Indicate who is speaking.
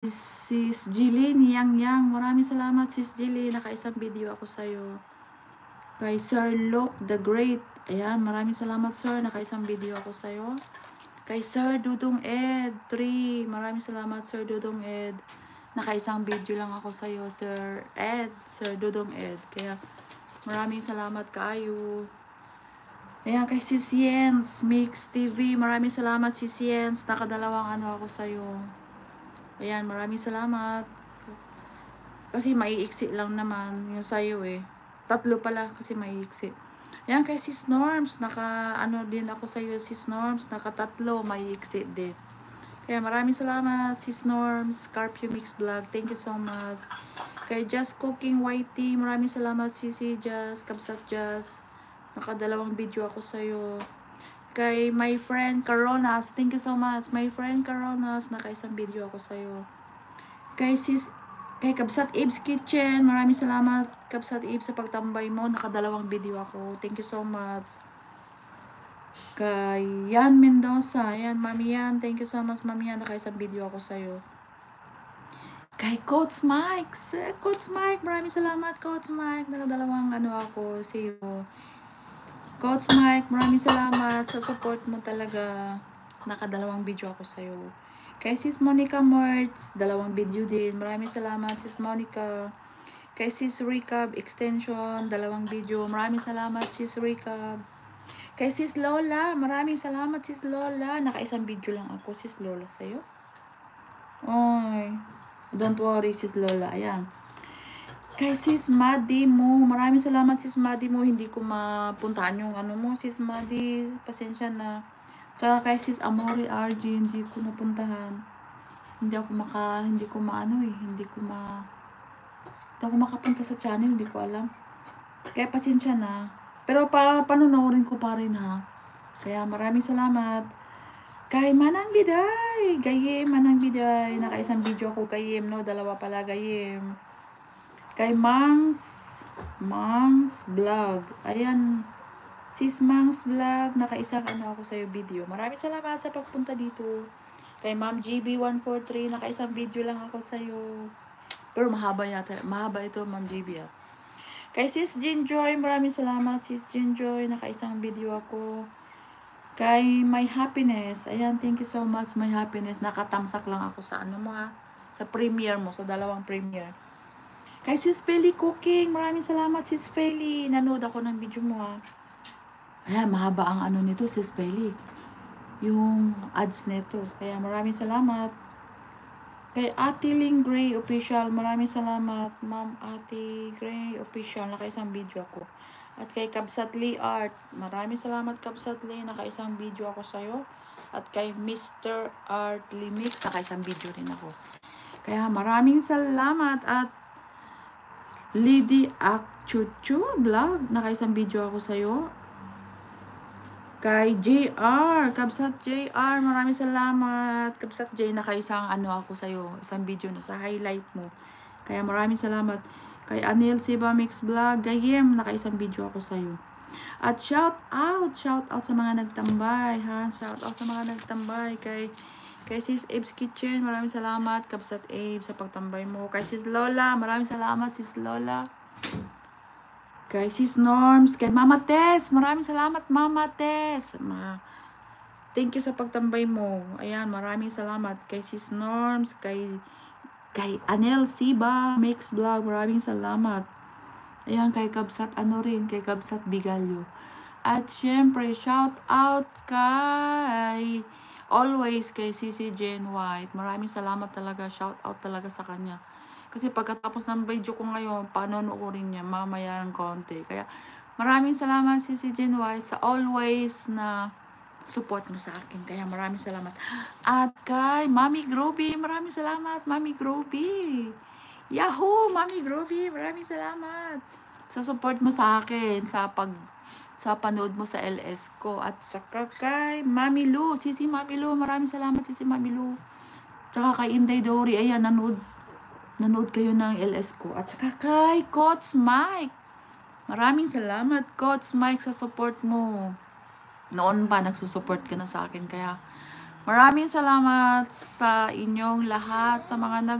Speaker 1: Sis Jilin Yang, maraming salamat Sis Jilin, nakaisang video ako sa'yo. Kay Sir Luke the Great, ayan, maraming salamat sir, nakaisang video ako sa'yo. Kay Sir Dudong Ed 3, maraming salamat Sir Dudong Ed, nakaisang video lang ako sa'yo Sir Ed, Sir Dudong Ed, kaya maraming salamat kaayo. Ayan, kay Sis Jens Mix TV, maraming salamat Sis Jens, nakadalawang ano ako sa'yo. Ayan, maraming salamat. Kasi maiiksi lang naman yung sa'yo eh. 3 pala kasi maiiksi. Ayan, kay Sis Norms, ano din ako sa'yo Sis Norms, 3, maiiksi din. Kaya maraming salamat Sis Norms, Carpio Mix Vlog, thank you so much. Kay Just Cooking YT, maraming salamat Sisi Just, Kabsat Just, nakadalawang video ako sa'yo. Kay my friend Caronas, thank you so much. My friend Caronas, nakaisang video ako sa'yo. Kay Kabsat Ibs Kitchen, maraming salamat Kabsat Ibs sa pagtambay mo. Nakadalawang video ako. Thank you so much. Kay Yan Mendoza, ayan Mami Yan, thank you so much Mami Yan, nakaisang video ako sa'yo. Kay Coach Mike, Coach Mike, maraming salamat Coach Mike. Nakadalawang ano ako sa'yo. Coach Mike, maraming salamat sa support mo talaga. Nakadalawang video ako sa'yo. Kay Sis Monica Mertz, 2 video din. Maraming salamat Sis Monica. Kay Sis Recab Extension, 2 video. Maraming salamat Sis Recab. Kay Sis Lola, maraming salamat Sis Lola. Nakaisang video lang ako Sis Lola sa'yo. Oy, don't worry Sis Lola, ayan. Kay Sis Madi mo, maraming salamat Sis Madi mo, hindi ko mapuntaan yung ano mo Sis Madi, pasensya na. Tsaka kay Sis Amori RG, hindi ko napuntahan. Hindi ako makapunta sa channel, hindi ko alam. Kaya pasensya na. Pero panunorin ko pa rin ha. Kaya maraming salamat. Kay Manang Biday, Gayem, Manang Biday, nakaisang video ako Gayem, no, 2 pala Gayem. Kay Mangs Vlog. Ayan, Sis Mangs Vlog, nakaisang ano ako sa'yo video. Maraming salamat sa pagpunta dito. Kay Ma'am GB143, nakaisang video lang ako sa'yo. Pero mahaba ito Ma'am GB. Kay Sis Jinjoy, maraming salamat Sis Jinjoy, nakaisang video ako. Kay My Happiness, ayan, thank you so much My Happiness. Nakatamsak lang ako sa ano mo ha, sa premiere mo, sa 2 premiere. Kay Sis Feli Cooking, maraming salamat Sis Feli. Nanood ako ng video mo ha. Ayan, mahaba ang ano nito Sis Feli, yung ads nito. Kaya maraming salamat. Kay Ate Ling Gray Official, maraming salamat Ma'am Ate Gray Official, nakaisang video ako. At kay Kabsat Lee Art, maraming salamat Kabsat Lee, nakaisang video ako sa'yo. At kay Mr. Art Limix, nakaisang video rin ako. Kaya maraming salamat. At Lady Akchuchu Vlog, nakaisang video ako sa'yo. Kay JR, Kabsat JR, maraming salamat. Kabsat J, nakaisang ano ako sa'yo, isang video na sa highlight mo. Kaya maraming salamat. Kay Anil Siba Mix Vlog, Gayem, nakaisang video ako sa'yo. At shout out sa mga nagtambay, ha? Shout out sa mga nagtambay. Kay Sis Abe's Kitchen, maraming salamat Kabsat Abe sa pagtambay mo. Kay Sis Lola, maraming salamat Sis Lola. Kay Sis Norms, kay Mama Tess, maraming salamat Mama Tess. Thank you sa pagtambay mo. Ayan, maraming salamat kay Sis Norms, kay Anel Siba Mix Vlog, maraming salamat. Ayan, kay Kabsat kay Kabsat Bigalyo. At syempre, shout out kay always kay Sisi Jane White. Maraming salamat talaga, shout out talaga sa kanya. Kasi pagkatapos ng video ko ngayon, panonoorin niya mamaya ng konti. Kaya maraming salamat Sisi Jane White sa always na support mo sa akin. Kaya maraming salamat. At kay Mami Groovy, maraming salamat Mami Groovy. Yahoo! Mami Groovy, maraming salamat sa support mo sa akin, sa panood mo sa LS ko. At saka kay Mami Lu, Sisi Mami Lu, maraming salamat Sisi Mami Lu. Tsaka kay Inday Dory, ayan, nanood kayo ng LS ko. At saka kay Coach Mike, maraming salamat Coach Mike sa support mo. Noon pa nagsusupport ka na sa akin, kaya Maraming salamat sa inyong lahat, sa mga